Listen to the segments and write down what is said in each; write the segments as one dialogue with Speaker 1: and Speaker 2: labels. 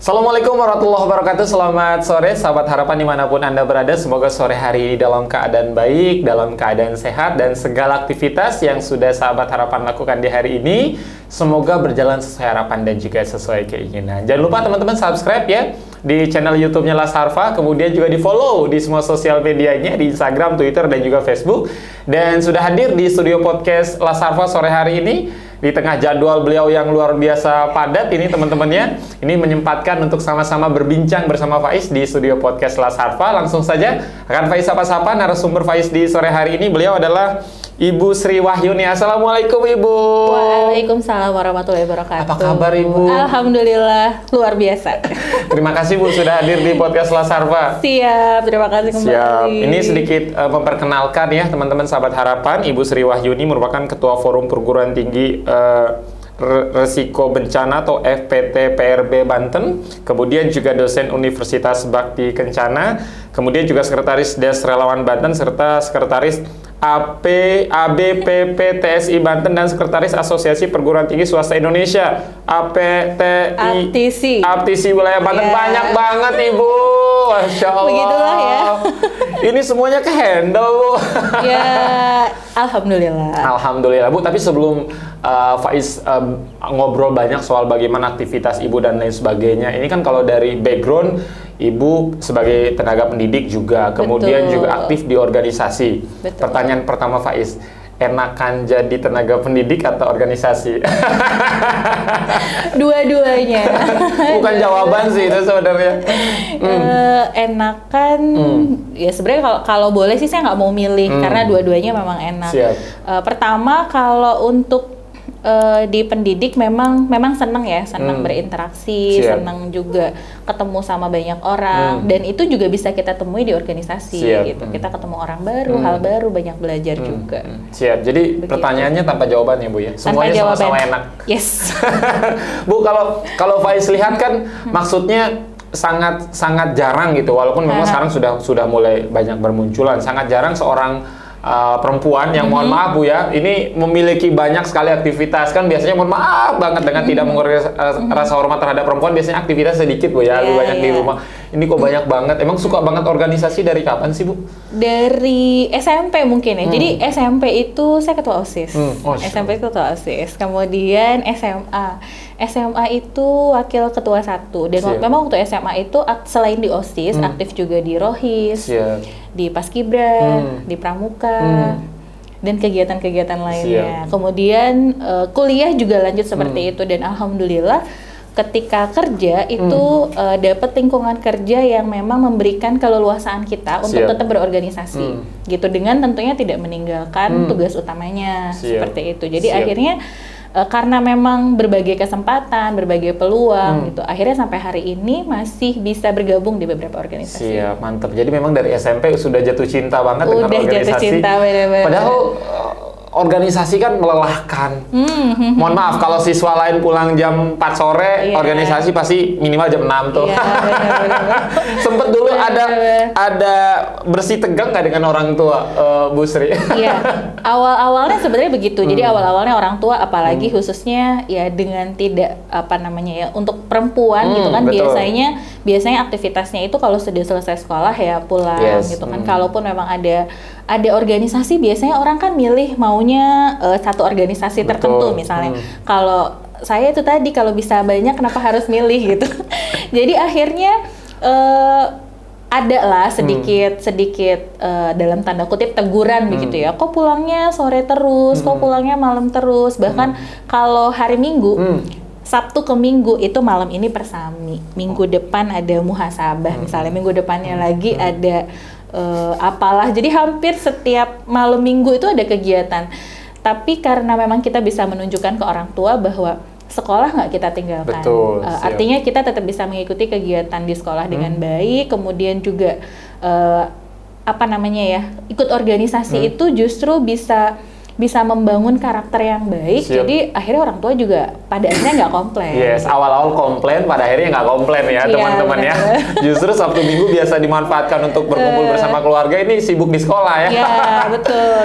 Speaker 1: Assalamualaikum warahmatullahi wabarakatuh. Selamat sore sahabat harapan dimanapun Anda berada. Semoga sore hari ini dalam keadaan baik, dalam keadaan sehat, dan segala aktivitas yang sudah sahabat harapan lakukan di hari ini semoga berjalan sesuai harapan dan juga sesuai keinginan. Jangan lupa teman-teman subscribe ya di channel YouTube-nya Las Harfa, kemudian juga di follow di semua sosial medianya, di Instagram, Twitter, dan juga Facebook. Dan sudah hadir di studio podcast Las Harfa sore hari ini. Di tengah jadwal beliau yang luar biasa padat ini teman-temannya, ini menyempatkan untuk sama-sama berbincang bersama Faiz di studio podcast Las Harfa. Langsung saja akan Faiz sapa-sapa narasumber Faiz di sore hari ini. Beliau adalah Ibu Sri Wahyuni. Assalamualaikum Ibu.
Speaker 2: Waalaikumsalam warahmatullahi wabarakatuh.
Speaker 1: Apa kabar Ibu?
Speaker 2: Alhamdulillah luar biasa.
Speaker 1: Terima kasih Bu sudah hadir di podcast Las Harfa.
Speaker 2: Siap, terima kasih kembali.
Speaker 1: Siap. Ini sedikit memperkenalkan ya teman-teman sahabat harapan. Ibu Sri Wahyuni merupakan Ketua Forum Perguruan Tinggi Resiko Bencana atau FPT PRB Banten, kemudian juga dosen Universitas Bakti Kencana, kemudian juga Sekretaris Des Relawan Banten, serta Sekretaris ABPP TSI Banten, dan Sekretaris Asosiasi Perguruan Tinggi Swasta Indonesia APTI APTISI Wilayah Banten. Banyak banget Ibu, Masya Allah.
Speaker 2: Begitulah ya.
Speaker 1: Ini semuanya ke-handle Bu.
Speaker 2: Ya, Alhamdulillah.
Speaker 1: Alhamdulillah Bu, tapi sebelum Faiz ngobrol banyak soal bagaimana aktivitas Ibu dan lain sebagainya, ini kan kalau dari background Ibu sebagai tenaga pendidik juga, kemudian
Speaker 2: Betul.
Speaker 1: juga aktif di organisasi.
Speaker 2: Betul.
Speaker 1: Pertanyaan pertama Faiz, enakan jadi tenaga pendidik atau organisasi?
Speaker 2: Dua-duanya.
Speaker 1: Bukan jawaban sih itu sebenarnya.
Speaker 2: Enakan, ya sebenarnya kalau boleh sih saya nggak mau milih karena dua-duanya memang enak.
Speaker 1: Siap.
Speaker 2: Pertama kalau untuk di pendidik memang senang ya, senang berinteraksi,
Speaker 1: Siap.
Speaker 2: senang juga ketemu sama banyak orang, dan itu juga bisa kita temui di organisasi.
Speaker 1: Siap.
Speaker 2: Gitu. Kita ketemu orang baru, hal baru, banyak belajar juga.
Speaker 1: Siap. Jadi
Speaker 2: Begitu.
Speaker 1: pertanyaannya tanpa jawaban ya Bu ya.
Speaker 2: Tanpa
Speaker 1: Semuanya
Speaker 2: jawaban.
Speaker 1: sama-sama enak.
Speaker 2: Yes.
Speaker 1: Bu, kalau Faiz lihat kan maksudnya sangat jarang gitu, walaupun memang sekarang sudah mulai banyak bermunculan. Sangat jarang seorang perempuan yang mohon maaf Bu ya, ini memiliki banyak sekali aktivitas. Kan biasanya mohon maaf banget dengan tidak mengurangi rasa hormat terhadap perempuan, biasanya aktivitas sedikit Bu ya, lebih banyak di rumah. Ini kok banyak banget. Emang suka banget organisasi dari kapan sih Bu?
Speaker 2: Dari SMP mungkin ya. Jadi SMP itu saya ketua OSIS. SMP itu ketua OSIS. Kemudian SMA itu wakil ketua 1. Dan memang waktu SMA itu selain di OSIS, aktif juga di Rohis, di Paskibra, di Pramuka, dan kegiatan-kegiatan lainnya. Kemudian kuliah juga lanjut seperti itu, dan alhamdulillah ketika kerja itu dapat lingkungan kerja yang memang memberikan keleluasaan kita untuk tetap berorganisasi, gitu, dengan tentunya tidak meninggalkan tugas utamanya seperti itu. Jadi akhirnya karena memang berbagai kesempatan, berbagai peluang gitu, akhirnya sampai hari ini masih bisa bergabung di beberapa organisasi.
Speaker 1: Siap, mantap. Jadi memang dari SMP sudah jatuh cinta banget dengan organisasi.
Speaker 2: Udah jatuh cinta, bener-bener.
Speaker 1: Padahal organisasi kan melelahkan. Mohon maaf kalau siswa lain pulang jam 4 sore, organisasi pasti minimal jam 6 tuh. Sempet dulu ada bersih tegang nggak dengan orang tua, Bu Sri? Iya,
Speaker 2: awal-awalnya sebenarnya begitu. Jadi awal-awalnya orang tua, apalagi khususnya ya dengan tidak untuk perempuan gitu kan, biasanya aktivitasnya itu kalau sudah selesai sekolah ya pulang gitu kan. Kalaupun memang ada organisasi, biasanya orang kan milih maunya satu organisasi tertentu misalnya. Kalau saya itu tadi kalau bisa banyak kenapa harus milih gitu. Jadi akhirnya ada lah sedikit dalam tanda kutip teguran begitu ya. Kok pulangnya sore terus, kok pulangnya malam terus. Bahkan kalau hari Minggu, Sabtu ke Minggu itu malam ini persami, minggu depan ada muhasabah misalnya, minggu depannya lagi ada apalah. Jadi hampir setiap malam Minggu itu ada kegiatan. Tapi karena memang kita bisa menunjukkan ke orang tua bahwa sekolah nggak kita tinggalkan. Artinya kita tetap bisa mengikuti kegiatan di sekolah dengan baik, kemudian juga ikut organisasi itu justru bisa bisa membangun karakter yang baik.
Speaker 1: Siap.
Speaker 2: Jadi akhirnya orang tua juga pada akhirnya nggak komplain.
Speaker 1: Yes, awal-awal komplain, pada akhirnya nggak komplain ya teman-teman ya. Justru Sabtu Minggu biasa dimanfaatkan untuk berkumpul bersama keluarga, ini sibuk di sekolah ya.
Speaker 2: Iya, betul.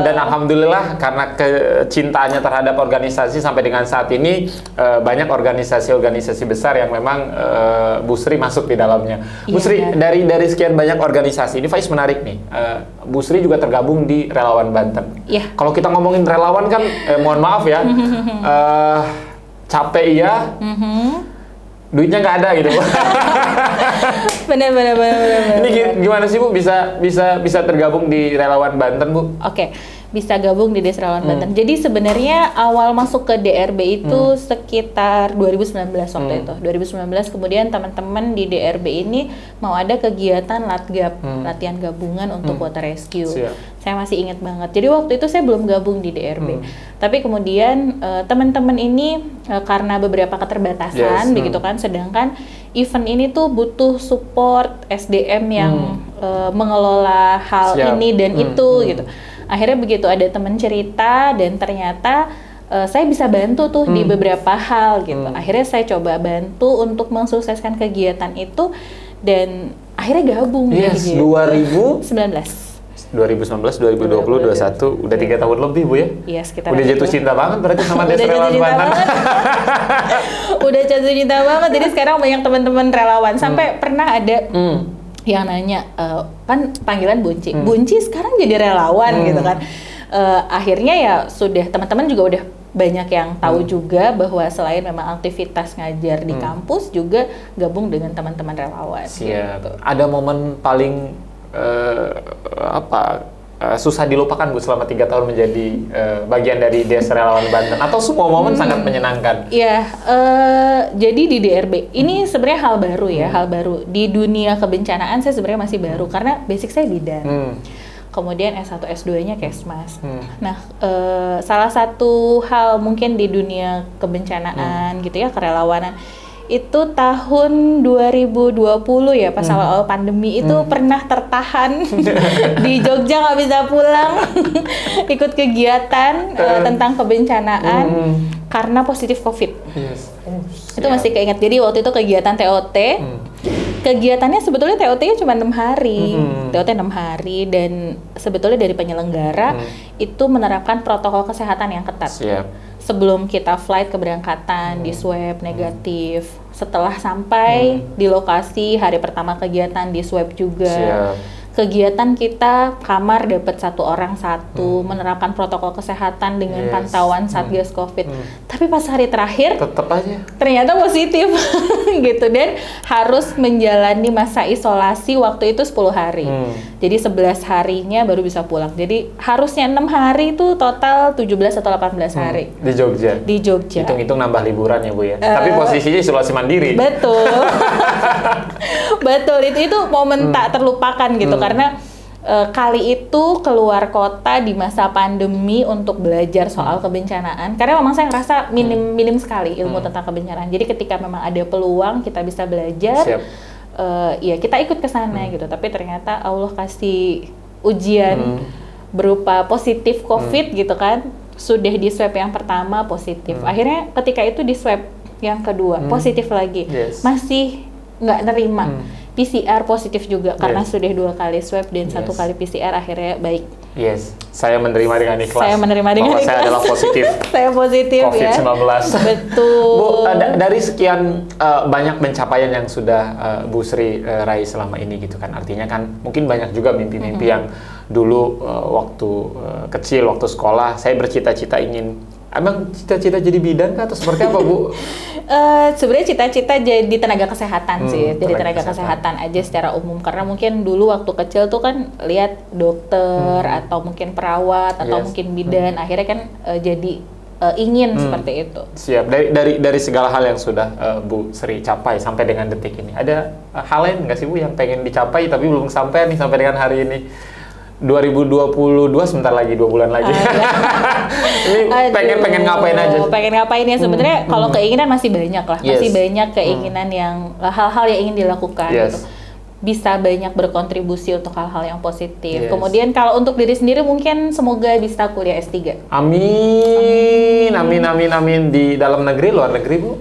Speaker 1: Dan alhamdulillah karena kecintaannya terhadap organisasi sampai dengan saat ini banyak organisasi-organisasi besar yang memang Bu Sri masuk di dalamnya. Bu Sri, dari sekian banyak organisasi ini, Faiz menarik nih. Bu Sri juga tergabung di Relawan Banten.
Speaker 2: Iya.
Speaker 1: Kalau kita ngomongin relawan kan, mohon maaf ya, capek iya, duitnya nggak ada gitu.
Speaker 2: Benar.
Speaker 1: Ini gimana sih Bu bisa tergabung di Relawan Banten, Bu?
Speaker 2: Oke. Bisa gabung di Desa Relawan Banten. Jadi sebenarnya awal masuk ke DRB itu sekitar 2019 waktu itu. 2019 kemudian teman-teman di DRB ini mau ada kegiatan latgab, latihan gabungan untuk water rescue.
Speaker 1: Siap.
Speaker 2: Saya masih ingat banget. Jadi waktu itu saya belum gabung di DRB. Tapi kemudian teman-teman ini karena beberapa keterbatasan begitu kan, sedangkan event ini tuh butuh support SDM yang mengelola hal ini dan itu gitu. Akhirnya begitu ada teman cerita dan ternyata saya bisa bantu tuh di beberapa hal gitu. Akhirnya saya coba bantu untuk mensukseskan kegiatan itu dan akhirnya gabung.
Speaker 1: Yes,
Speaker 2: gitu.
Speaker 1: 2019, 2020, 2021, udah 3 tahun lebih Bu ya?
Speaker 2: Iya, sekitar
Speaker 1: udah jatuh cinta banget berarti sama Desa Relawan Banten.
Speaker 2: Udah jatuh cinta banget, jadi sekarang banyak teman-teman relawan. Sampai pernah ada yang nanya, kan panggilan Bunci. Bunci sekarang jadi relawan gitu kan. Akhirnya ya sudah, teman-teman juga udah banyak yang tahu juga bahwa selain memang aktivitas ngajar di kampus, juga gabung dengan teman-teman relawan.
Speaker 1: Siap.
Speaker 2: Gitu.
Speaker 1: Ada momen paling susah dilupakan Bu selama 3 tahun menjadi bagian dari Desa Relawan Banten, atau semua momen sangat menyenangkan?
Speaker 2: Iya, jadi di DRB ini sebenarnya hal baru ya, hal baru di dunia kebencanaan. Saya sebenarnya masih baru karena basic saya bidan. Kemudian S1 S2-nya Kesmas. Nah, salah satu hal mungkin di dunia kebencanaan gitu ya, kerelawanan itu tahun 2020 ya, pas awal-awal pandemi itu pernah tertahan di Jogja, nggak bisa pulang ikut kegiatan tentang kebencanaan karena positif COVID. Itu masih keinget. Jadi waktu itu kegiatan TOT, kegiatannya sebetulnya TOT-nya cuma 6 hari, TOT 6 hari, dan sebetulnya dari penyelenggara itu menerapkan protokol kesehatan yang ketat. Sebelum kita flight keberangkatan di swab negatif, setelah sampai di lokasi hari pertama kegiatan di swab juga. Kegiatan kita kamar dapat 1 orang 1, menerapkan protokol kesehatan dengan pantauan Satgas Covid. Tapi pas hari terakhir
Speaker 1: tetap aja
Speaker 2: ternyata positif gitu, dan harus menjalani masa isolasi waktu itu 10 hari. Jadi 11 harinya baru bisa pulang. Jadi harusnya 6 hari itu total 17 atau 18 hari.
Speaker 1: Di Jogja.
Speaker 2: Di Jogja.
Speaker 1: Hitung-hitung nambah liburan ya Bu ya. Tapi posisinya isolasi mandiri.
Speaker 2: Betul. Betul, itu momen tak terlupakan gitu, karena kali itu keluar kota di masa pandemi untuk belajar soal kebencanaan, karena memang saya ngerasa minim sekali ilmu tentang kebencanaan. Jadi ketika memang ada peluang kita bisa belajar, ya kita ikut ke sana gitu. Tapi ternyata Allah kasih ujian berupa positif COVID gitu kan. Sudah di swab yang pertama positif, akhirnya ketika itu di swab yang kedua positif lagi, masih nggak nerima. PCR positif juga karena sudah 2 kali swab dan 1 kali PCR, akhirnya baik. Saya menerima dengan ikhlas. Saya menerima dengan ikhlas. Saya adalah positif. Saya positif
Speaker 1: COVID-19.
Speaker 2: Ya. Betul.
Speaker 1: Bu, dari sekian banyak pencapaian yang sudah Bu Sri raih selama ini gitu kan, artinya kan mungkin banyak juga mimpi-mimpi yang dulu waktu kecil, waktu sekolah, saya bercita-cita ingin. Emang cita-cita jadi bidan kah atau seperti apa Bu?
Speaker 2: Sebenarnya cita-cita jadi tenaga kesehatan sih, jadi tenaga kesehatan aja secara umum, karena mungkin dulu waktu kecil tuh kan lihat dokter atau mungkin perawat atau mungkin bidan, akhirnya kan jadi ingin seperti itu. Siap.
Speaker 1: Dari segala hal yang sudah Bu Sri capai sampai dengan detik ini, ada hal lain nggak sih Bu yang pengen dicapai tapi belum sampai nih sampai dengan hari ini? 2022 sebentar lagi, 2 bulan lagi. Ini pengen ngapain aja?
Speaker 2: Pengen ngapain ya sebenarnya? Kalau keinginan masih banyak lah, masih banyak keinginan yang hal-hal yang ingin dilakukan. Gitu. bisa banyak berkontribusi untuk hal-hal yang positif.
Speaker 1: Yes.
Speaker 2: Kemudian kalau untuk diri sendiri mungkin semoga bisa kuliah S3.
Speaker 1: Amin. Amin, amin, amin. Di dalam negeri, luar negeri, Bu?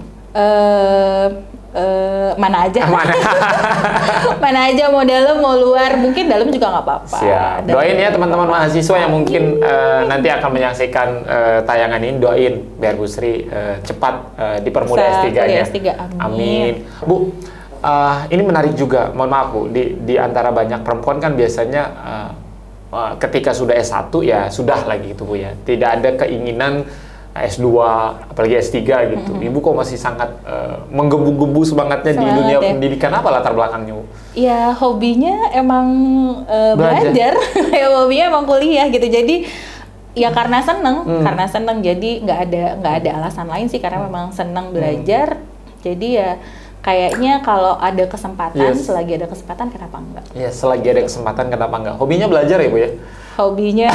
Speaker 2: Mana aja. Mana aja, mau dalam mau luar, mungkin dalam juga nggak apa-apa.
Speaker 1: Siap. Doain ya teman-teman mahasiswa yang mungkin nanti akan menyaksikan tayangan ini, doain biar Bu Sri cepat dipermudah S3-nya.
Speaker 2: S3. Amin.
Speaker 1: Amin. Bu, ini menarik juga, mohon maaf Bu, di antara banyak perempuan kan biasanya ketika sudah S1 ya sudah lagi gitu Bu ya. Tidak ada keinginan S2, apalagi S3 gitu. Ibu kok masih sangat menggebu-gebu semangatnya di dunia pendidikan, apa latar belakangnya Bu?
Speaker 2: Ya hobinya emang belajar, ya hobinya emang kuliah gitu. Jadi ya karena seneng, jadi nggak ada alasan lain sih, karena memang seneng belajar. Jadi ya kayaknya kalau ada kesempatan, selagi ada kesempatan kenapa enggak? Ya,
Speaker 1: selagi ada kesempatan kenapa enggak? Hobinya belajar ya Bu ya?
Speaker 2: Hobinya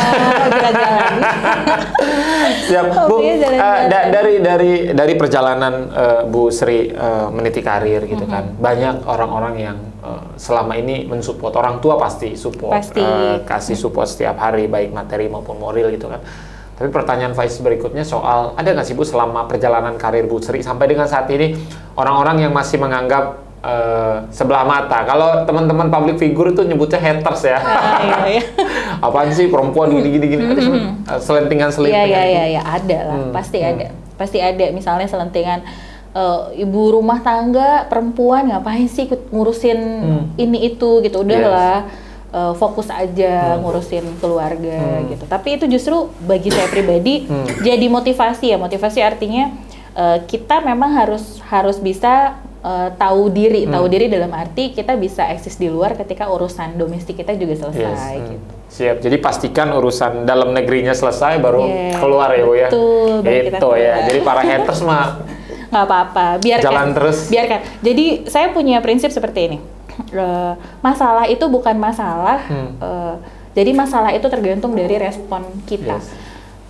Speaker 2: jalan-jalan.
Speaker 1: Siap Bu. Dari perjalanan Bu Sri meniti karir gitu kan, banyak orang-orang yang selama ini mensupport, orang tua pasti support, kasih support setiap hari baik materi maupun moral gitu kan. Tapi pertanyaan Faiz berikutnya soal, ada nggak sih Bu selama perjalanan karir Bu Sri sampai dengan saat ini orang-orang yang masih menganggap sebelah mata? Kalau teman-teman public figure itu nyebutnya haters ya.
Speaker 2: Iya.
Speaker 1: Apaan sih perempuan gini-gini? Ada selentingan-selentingan.
Speaker 2: Iya, ada lah, pasti ada. Pasti ada, misalnya selentingan ibu rumah tangga perempuan ngapain sih ikut ngurusin ini itu gitu, udahlah. Fokus aja ngurusin keluarga gitu. Tapi itu justru bagi saya pribadi jadi motivasi ya. Motivasi artinya kita memang harus bisa tahu diri. Tahu diri dalam arti kita bisa eksis di luar ketika urusan domestik kita juga selesai gitu.
Speaker 1: Siap. Jadi pastikan urusan dalam negerinya selesai baru keluar ya Bu ya. Itu ya. Jadi para haters mah
Speaker 2: nggak apa-apa. Biarkan.
Speaker 1: Jalan terus.
Speaker 2: Biarkan. Jadi saya punya prinsip seperti ini. Masalah itu bukan masalah, jadi masalah itu tergantung dari respon kita.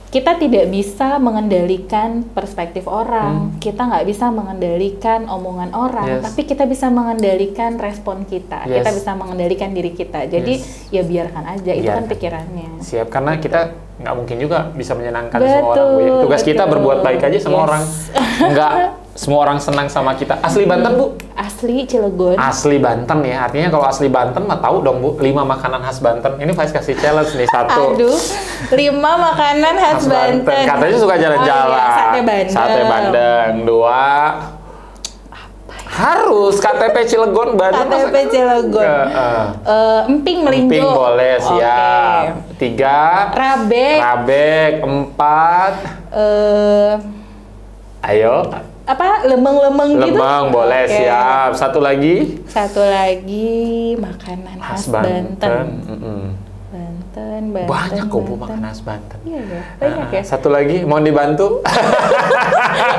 Speaker 2: Kita tidak bisa mengendalikan perspektif orang, kita nggak bisa mengendalikan omongan orang, tapi kita bisa mengendalikan respon kita, kita bisa mengendalikan diri kita. Jadi ya biarkan aja, itu kan pikirannya.
Speaker 1: Siap, karena kita nggak mungkin juga bisa menyenangkan semua orang Bu. Tugas kita berbuat baik aja sama orang, nggak semua orang senang sama kita. Asli Banten Bu?
Speaker 2: Asli Cilegon.
Speaker 1: Asli Banten ya, artinya kalau asli Banten mah tahu dong Bu, 5 makanan khas Banten. Ini Faiz kasih challenge nih, 1.
Speaker 2: Aduh, 5 makanan khas Banten.
Speaker 1: Katanya suka jalan-jalan.
Speaker 2: Sate Bandeng.
Speaker 1: Sate Bandeng. 2. Harus KTP Cilegon Bandung.
Speaker 2: KTP Cilegon. Emping Melinjo.
Speaker 1: Emping boleh, siap. 3. Rabek. 4. Ayo.
Speaker 2: Apa? Lemeng-lemeng gitu?
Speaker 1: Lemeng boleh, siap. Satu lagi
Speaker 2: makanan khas Banten. Banten.
Speaker 1: Banyak kok Bu makanan khas Banten.
Speaker 2: Iya, banyak ya.
Speaker 1: Satu lagi, mau dibantu?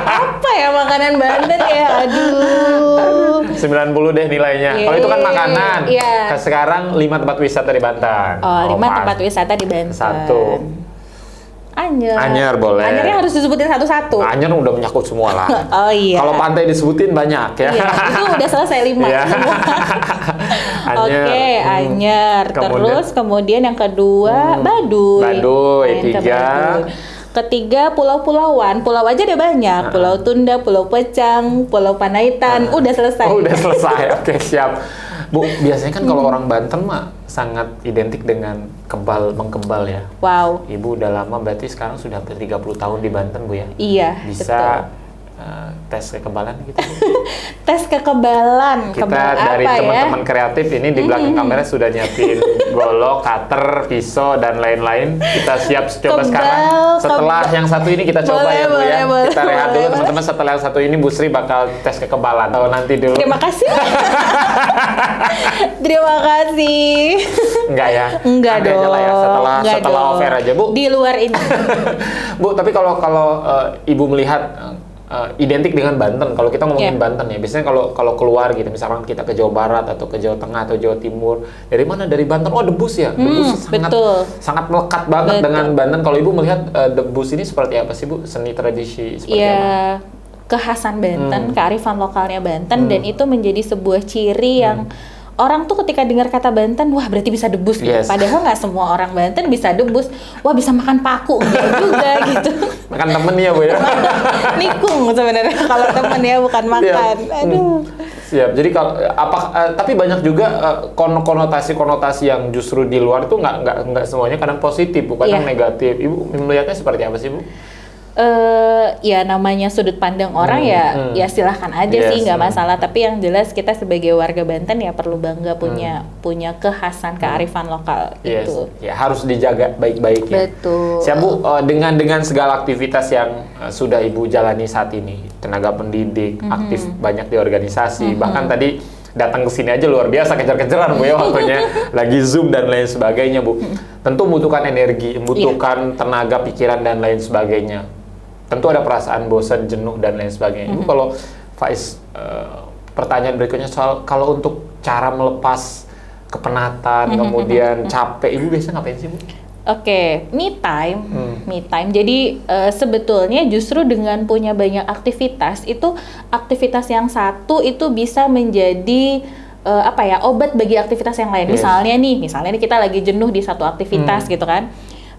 Speaker 2: Apa ya makanan Banten ya? Aduh.
Speaker 1: 90 deh nilainya. Kalau itu kan makanan. Sekarang 5 tempat wisata di Banten.
Speaker 2: 5 tempat wisata di Banten.
Speaker 1: 1.
Speaker 2: Anyer
Speaker 1: boleh.
Speaker 2: Anyarnya harus disebutin satu-satu.
Speaker 1: Anyer udah menyangkut semua lah.
Speaker 2: Oh iya.
Speaker 1: Kalau pantai disebutin banyak ya.
Speaker 2: Iya, itu udah selesai 5 semua. Oke, Anyer. Terus kemudian yang kedua Baduy. 3. Ketiga pulau-pulauan. Pulau aja ada banyak. Pulau Tunda, Pulau Pecang, Pulau Panaitan. Udah selesai.
Speaker 1: Udah selesai. Oke, siap. Bu, biasanya kan kalau orang Banten mah sangat identik dengan mengkebal ya.
Speaker 2: Wow.
Speaker 1: Ibu udah lama, berarti sekarang sudah hampir 30 tahun di Banten Bu ya?
Speaker 2: Iya,
Speaker 1: bisa tes kekebalan gitu?
Speaker 2: Tes kekebalan.
Speaker 1: Kita dari teman-teman kreatif ini di belakang kamera sudah nyiapin golok, cutter, pisau, dan lain-lain. Kita siap coba sekarang. Setelah yang satu ini kita coba ya Bu ya. Kita rehat dulu teman-teman. Setelah yang satu ini Bu Sri bakal tes kekebalan. Kalau nanti dulu.
Speaker 2: Terima kasih. Terima kasih.
Speaker 1: Enggak ya?
Speaker 2: Enggak dong.
Speaker 1: Ya. Setelah off-air aja Bu.
Speaker 2: Di luar ini.
Speaker 1: Bu, tapi kalau Ibu melihat identik dengan Banten. Kalau kita ngomongin Banten ya, biasanya kalau keluar gitu, misalkan kita ke Jawa Barat atau ke Jawa Tengah atau Jawa Timur, dari mana? Dari Banten. Oh, debus ya. Debus sangat melekat banget dengan Banten. Kalau Ibu melihat debus ini seperti apa sih Bu? Seni tradisi seperti apa?
Speaker 2: Kekhasan Banten, kearifan lokalnya Banten, dan itu menjadi sebuah ciri yang orang tuh ketika dengar kata Banten, wah berarti bisa debus gitu. Padahal nggak semua orang Banten bisa debus. Wah bisa makan paku juga gitu.
Speaker 1: Makan temen ya Bu ya?
Speaker 2: Nikung sebenarnya kalau temen ya, bukan makan. Aduh.
Speaker 1: Siap. Jadi kalau tapi banyak juga konotasi-konotasi yang justru di luar itu nggak semuanya kadang positif, bukan yang negatif. Ibu melihatnya seperti apa sih Bu?
Speaker 2: Ya namanya sudut pandang orang ya silahkan aja sih, nggak masalah. Tapi yang jelas kita sebagai warga Banten ya perlu bangga punya kekhasan kearifan lokal itu.
Speaker 1: Ya harus dijaga baik-baik ya.
Speaker 2: Betul.
Speaker 1: Siap Bu, dengan segala aktivitas yang sudah Ibu jalani saat ini, tenaga pendidik, aktif banyak di organisasi, bahkan tadi datang ke sini aja luar biasa kejar-kejaran Bu ya waktunya, lagi Zoom dan lain sebagainya Bu. Tentu membutuhkan energi, membutuhkan tenaga pikiran dan lain sebagainya. Tentu ada perasaan bosan, jenuh, dan lain sebagainya. Ibu kalau Faiz, pertanyaan berikutnya soal kalau untuk cara melepas kepenatan, kemudian capek, Ibu biasanya ngapain sih Bu?
Speaker 2: Oke, me time. Jadi sebetulnya justru dengan punya banyak aktivitas, itu aktivitas yang satu itu bisa menjadi obat bagi aktivitas yang lain. Misalnya nih kita lagi jenuh di satu aktivitas gitu kan.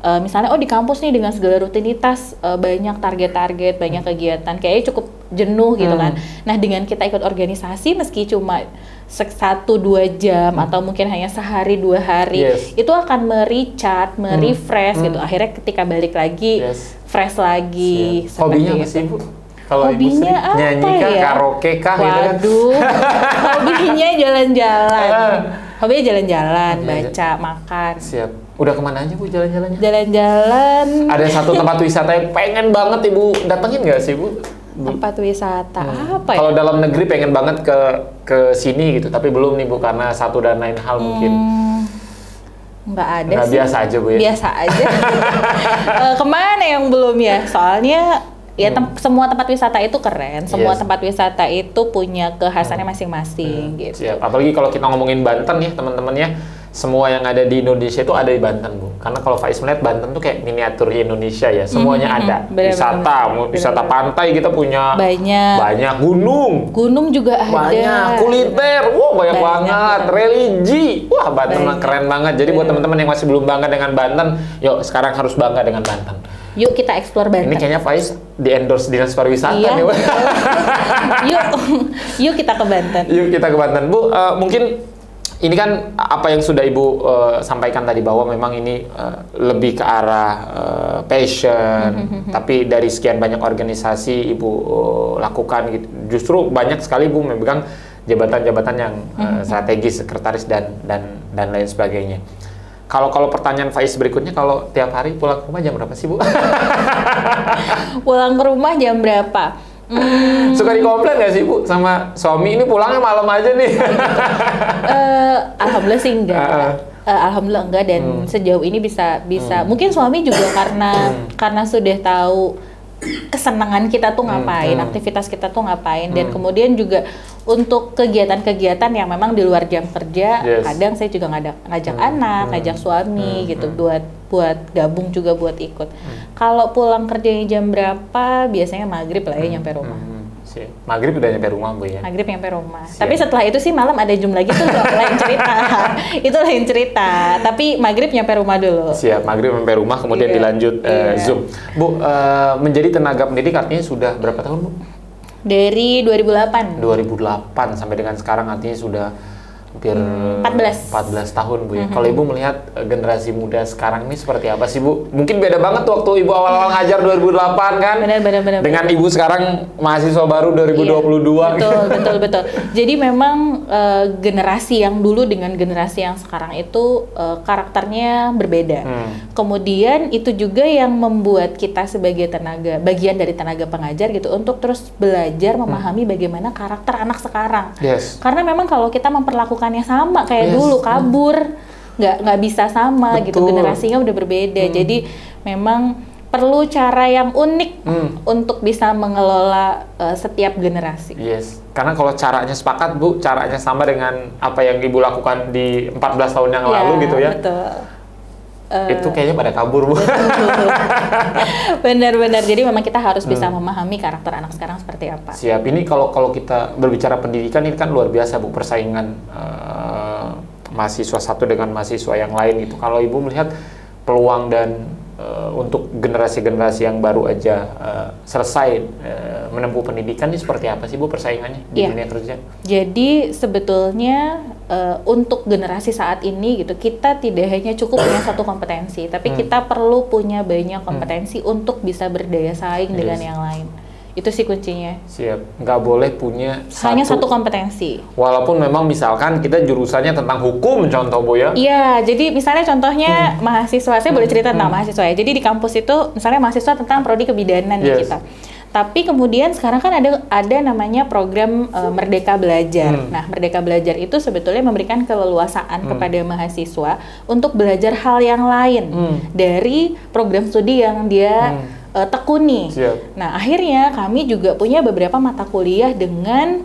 Speaker 2: Misalnya di kampus nih dengan segala rutinitas, banyak target-target, banyak kegiatan, kayaknya cukup jenuh gitu kan. Nah dengan kita ikut organisasi meski cuma 1-2 jam atau mungkin hanya sehari 2 hari, itu akan merecharge, merefresh gitu. Akhirnya ketika balik lagi fresh lagi.
Speaker 1: Hobinya apa sih Bu? Kalau
Speaker 2: hobinya
Speaker 1: Ibu nyanyi kah, karaoke kah gitu kan?
Speaker 2: Waduh, hobinya jalan-jalan. Hobinya jalan-jalan, baca, makan.
Speaker 1: Siap. Udah kemana aja Bu jalan-jalannya?
Speaker 2: Jalan-jalan.
Speaker 1: Ada satu tempat wisata yang pengen banget Ibu datengin nggak sih Bu?
Speaker 2: Tempat wisata apa ya?
Speaker 1: Kalau dalam negeri pengen banget ke sini gitu, tapi belum nih Bu karena satu dan lain hal mungkin.
Speaker 2: Nggak ada sih.
Speaker 1: Biasa aja Bu ya?
Speaker 2: Biasa aja. Kemana yang belum ya? Soalnya ya semua tempat wisata itu keren, semua tempat wisata itu punya kekhasannya masing-masing gitu.
Speaker 1: Siap. Apalagi kalau kita ngomongin Banten ya teman-teman ya, semua yang ada di Indonesia itu ada di Banten Bu. Karena kalau Faiz melihat Banten tuh kayak miniatur Indonesia ya, semuanya ada. Wisata pantai kita punya banyak, gunung
Speaker 2: juga ada,
Speaker 1: banyak, kuliner, banyak banget, religi, Banten keren banget. Jadi buat teman-teman yang masih belum bangga dengan Banten, yuk sekarang harus bangga dengan Banten.
Speaker 2: Yuk kita explore Banten.
Speaker 1: Ini kayaknya Faiz di-endorse Dinas Pariwisata nih Bu.
Speaker 2: Yuk kita ke Banten.
Speaker 1: Yuk kita ke Banten Bu. Mungkin ini kan apa yang sudah Ibu sampaikan tadi bahwa memang ini lebih ke arah passion, tapi dari sekian banyak organisasi Ibu lakukan gitu. Justru banyak sekali Ibu memegang jabatan-jabatan yang strategis, sekretaris dan lain sebagainya. Kalau pertanyaan Faiz berikutnya, kalau tiap hari pulang ke rumah jam berapa sih Bu?
Speaker 2: Pulang ke rumah jam berapa?
Speaker 1: Suka dikomplain nggak sih Bu sama suami, ini pulangnya malam aja nih?
Speaker 2: Alhamdulillah sih enggak. Alhamdulillah enggak, dan sejauh ini bisa mungkin suami juga karena sudah tahu kesenangan kita tuh ngapain, aktivitas kita tuh ngapain, dan kemudian juga untuk kegiatan-kegiatan yang memang di luar jam kerja, kadang saya juga ngajak anak, ngajak suami gitu buat gabung juga, buat ikut. Kalau pulang kerjanya jam berapa? Biasanya maghrib lah ya nyampe rumah.
Speaker 1: Maghrib udah nyampe rumah Bu ya?
Speaker 2: Maghrib nyampe rumah. Tapi setelah itu sih malam ada Zoom lagi tuh lain cerita. Itu lain cerita. Tapi maghrib nyampe rumah dulu.
Speaker 1: Siap, maghrib nyampe rumah kemudian dilanjut Zoom. Bu, menjadi tenaga pendidik artinya sudah berapa tahun Bu?
Speaker 2: Dari 2008.
Speaker 1: 2008 sampai dengan sekarang artinya sudah hampir
Speaker 2: 14
Speaker 1: tahun Bu ya. Kalau Ibu melihat generasi muda sekarang ini seperti apa sih Bu? Mungkin beda banget waktu Ibu awal-awal ngajar 2008 kan?
Speaker 2: Benar.
Speaker 1: Dengan Ibu sekarang mahasiswa baru 2022.
Speaker 2: Betul. Jadi memang generasi yang dulu dengan generasi yang sekarang itu karakternya berbeda. Kemudian itu juga yang membuat kita sebagai bagian dari tenaga pengajar gitu untuk terus belajar memahami bagaimana karakter anak sekarang. Karena memang kalau kita memperlakukannya sama kayak dulu, kabur, nggak bisa sama. Betul. Gitu, generasinya udah berbeda. Jadi memang perlu cara yang unik untuk bisa mengelola setiap generasi.
Speaker 1: Karena kalau caranya sepakat Bu, caranya sama dengan apa yang Ibu lakukan di 14 tahun yang lalu gitu ya.
Speaker 2: Betul.
Speaker 1: itu kayaknya pada kabur, Bu.
Speaker 2: Benar-benar. Jadi memang kita harus bisa memahami karakter anak sekarang seperti apa.
Speaker 1: Siap. Ini kalau kita berbicara pendidikan ini kan luar biasa, Bu, persaingan mahasiswa satu dengan mahasiswa yang lain gitu. Kalau Ibu melihat peluang dan untuk generasi-generasi yang baru aja selesai menempuh pendidikan ini seperti apa sih, Bu, persaingannya di dunia kerja? Jadi
Speaker 2: sebetulnya untuk generasi saat ini gitu, kita tidak hanya cukup punya satu kompetensi, tapi kita perlu punya banyak kompetensi untuk bisa berdaya saing dengan yang lain. Itu sih kuncinya. Siap.
Speaker 1: Nggak boleh punya
Speaker 2: hanya satu kompetensi.
Speaker 1: Walaupun memang misalkan kita jurusannya tentang hukum, contoh, Bu, ya.
Speaker 2: Iya, jadi misalnya contohnya mahasiswa, saya boleh cerita tentang mahasiswa ya. Jadi di kampus itu misalnya mahasiswa tentang prodi kebidanan di kita. Tapi kemudian sekarang kan ada namanya program Merdeka Belajar. Nah, Merdeka Belajar itu sebetulnya memberikan keleluasaan kepada mahasiswa untuk belajar hal yang lain dari program studi yang dia tekuni.
Speaker 1: Siap.
Speaker 2: Nah, akhirnya kami juga punya beberapa mata kuliah dengan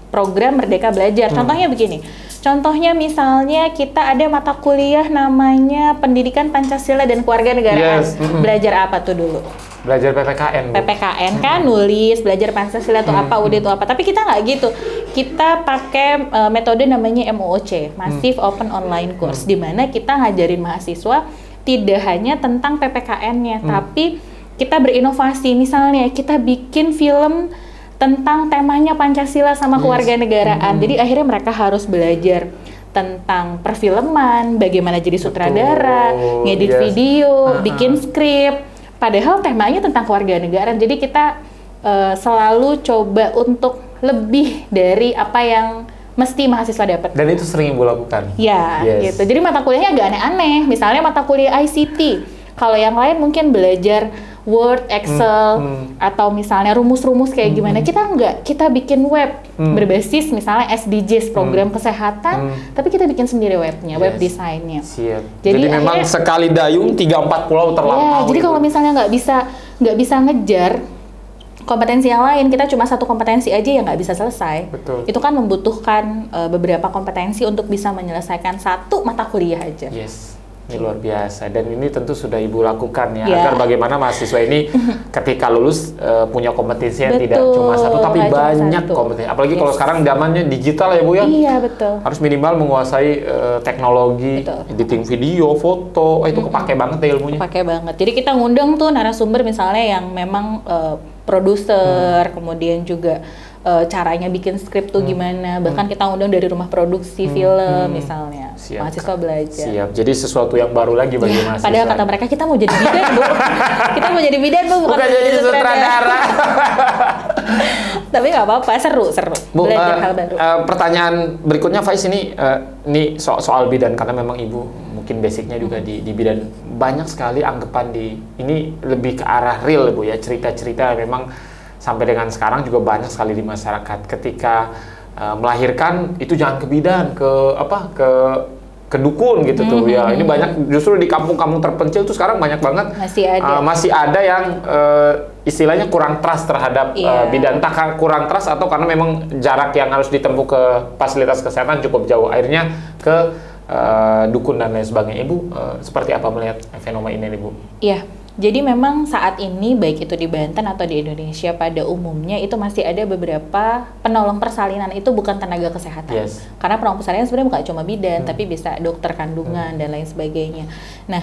Speaker 2: program Merdeka Belajar. Contohnya begini. Contohnya misalnya kita ada mata kuliah namanya Pendidikan Pancasila dan Kewarganegaraan. Belajar apa tuh dulu?
Speaker 1: Belajar PPKN, Bu.
Speaker 2: PPKN kan, nulis, belajar Pancasila itu apa, UUD itu apa. Tapi kita nggak gitu. Kita pakai metode namanya MOOC, Massive Open Online Course, di mana kita ngajarin mahasiswa tidak hanya tentang PPKN-nya, tapi kita berinovasi. Misalnya kita bikin film tentang temanya Pancasila sama kewarganegaraan. Jadi akhirnya mereka harus belajar tentang perfilman, bagaimana jadi sutradara, ngedit video, bikin skrip. Padahal temanya tentang kewarganegaraan. Jadi kita selalu coba untuk lebih dari apa yang mesti mahasiswa dapat.
Speaker 1: Dan itu sering Ibu lakukan?
Speaker 2: Ya, gitu. Jadi mata kuliahnya agak aneh-aneh. Misalnya mata kuliah ICT. Kalau yang lain mungkin belajar Word, Excel, atau misalnya rumus-rumus kayak gimana. Kita enggak. Kita bikin web berbasis misalnya SDGs, program kesehatan, tapi kita bikin sendiri webnya, web desainnya.
Speaker 1: Siap. Jadi memang sekali dayung 3-4 pulau terlampau.
Speaker 2: Ya, jadi kalau misalnya nggak bisa ngejar kompetensi yang lain, kita cuma satu kompetensi aja yang nggak bisa selesai.
Speaker 1: Betul.
Speaker 2: Itu kan membutuhkan beberapa kompetensi untuk bisa menyelesaikan satu mata kuliah aja.
Speaker 1: Yes, ini luar biasa. Dan ini tentu sudah Ibu lakukan ya, agar bagaimana mahasiswa ini ketika lulus punya kompetensi yang tidak cuma satu, tapi banyak kompetensi. Apalagi kalau sekarang zamannya digital ya, Bu, ya.
Speaker 2: Iya, betul.
Speaker 1: Harus minimal menguasai teknologi, editing video, foto. Itu kepake banget ya ilmunya.
Speaker 2: Kepake banget. Jadi kita ngundang tuh narasumber misalnya yang memang produser, kemudian juga caranya bikin skrip tuh gimana, bahkan kita undang dari rumah produksi film misalnya.
Speaker 1: Siap.
Speaker 2: Mahasiswa belajar.
Speaker 1: Siap, jadi sesuatu yang baru lagi bagi mahasiswa.
Speaker 2: Padahal kata mereka kita mau jadi bidan, Bu. Kita mau jadi bidan, Bu, bukan
Speaker 1: jadi sutradara.
Speaker 2: Tapi nggak apa-apa, seru.
Speaker 1: Bu,
Speaker 2: belajar hal baru.
Speaker 1: Pertanyaan berikutnya, Faiz, ini soal bidan, karena memang Ibu mungkin basicnya juga di bidan. Banyak sekali anggapan ini lebih ke arah real, Bu, ya, cerita-cerita memang sampai dengan sekarang juga banyak sekali di masyarakat. Ketika melahirkan itu jangan ke bidan, ke dukun gitu tuh ya. Ini banyak justru di kampung-kampung terpencil tuh sekarang banyak banget masih ada yang istilahnya kurang trust terhadap bidan. Entah kurang trust atau karena memang jarak yang harus ditempuh ke fasilitas kesehatan cukup jauh, akhirnya ke dukun dan lain sebagainya. Ibu seperti apa melihat fenomena ini, Bu?
Speaker 2: Iya. Jadi memang saat ini baik itu di Banten atau di Indonesia pada umumnya itu masih ada beberapa penolong persalinan, itu bukan tenaga kesehatan. Karena penolong persalinan sebenarnya bukan cuma bidan, tapi bisa dokter kandungan dan lain sebagainya. Nah,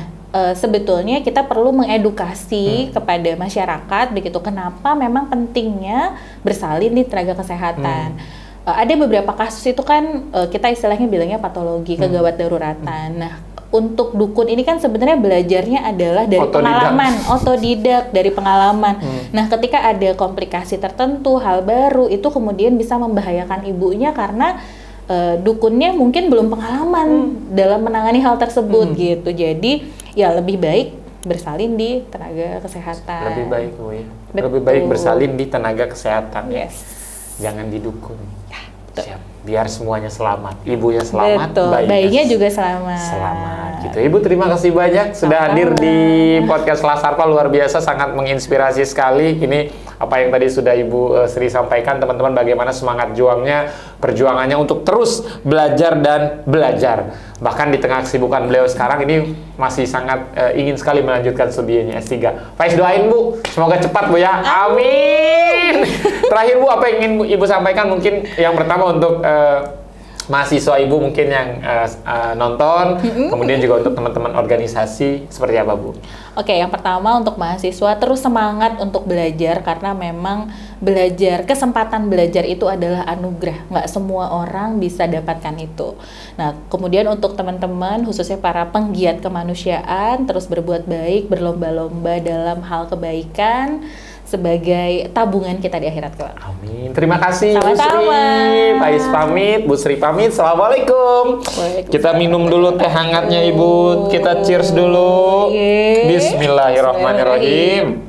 Speaker 2: sebetulnya kita perlu mengedukasi kepada masyarakat begitu kenapa memang pentingnya bersalin di tenaga kesehatan. Ada beberapa kasus itu kan kita istilahnya bilangnya patologi, kegawat daruratan. Nah, untuk dukun ini kan sebenarnya belajarnya adalah dari pengalaman, otodidak dari pengalaman. Nah, ketika ada komplikasi tertentu, hal baru, itu kemudian bisa membahayakan ibunya karena dukunnya mungkin belum pengalaman dalam menangani hal tersebut gitu. Jadi ya lebih baik bersalin di tenaga kesehatan.
Speaker 1: Lebih baik, Bu, ya. Lebih baik bersalin di tenaga kesehatan. Jangan di dukun. Siap. Biar semuanya selamat, ibunya selamat,
Speaker 2: bayinya juga selamat.
Speaker 1: Selamat Gitu. Ibu terima kasih banyak sudah hadir di podcast Lasarpa, luar biasa, sangat menginspirasi sekali. Ini apa yang tadi sudah Ibu Sri sampaikan, teman-teman, bagaimana semangat perjuangannya untuk terus belajar dan belajar. Bahkan di tengah kesibukan beliau sekarang ini masih sangat ingin sekali melanjutkan studinya S3. Faiz, doain Bu, semoga cepat Bu ya. Amin. Terakhir Bu, apa yang ingin Ibu sampaikan? Mungkin yang pertama untuk mahasiswa Ibu mungkin yang nonton, kemudian juga untuk teman-teman organisasi, seperti apa Bu?
Speaker 2: Oke, yang pertama untuk mahasiswa terus semangat untuk belajar, karena memang kesempatan belajar itu adalah anugerah, nggak semua orang bisa dapatkan itu. Nah, kemudian untuk teman-teman, khususnya para penggiat kemanusiaan, terus berbuat baik, berlomba-lomba dalam hal kebaikan, sebagai tabungan kita di akhirat kelak.
Speaker 1: Amin. Terima kasih Bu
Speaker 2: Sama-sama.
Speaker 1: Sri. Faiz pamit, Bu Sri pamit. Assalamualaikum. Kita minum dulu teh hangatnya Ibu. Kita cheers dulu. Bismillahirrahmanirrahim.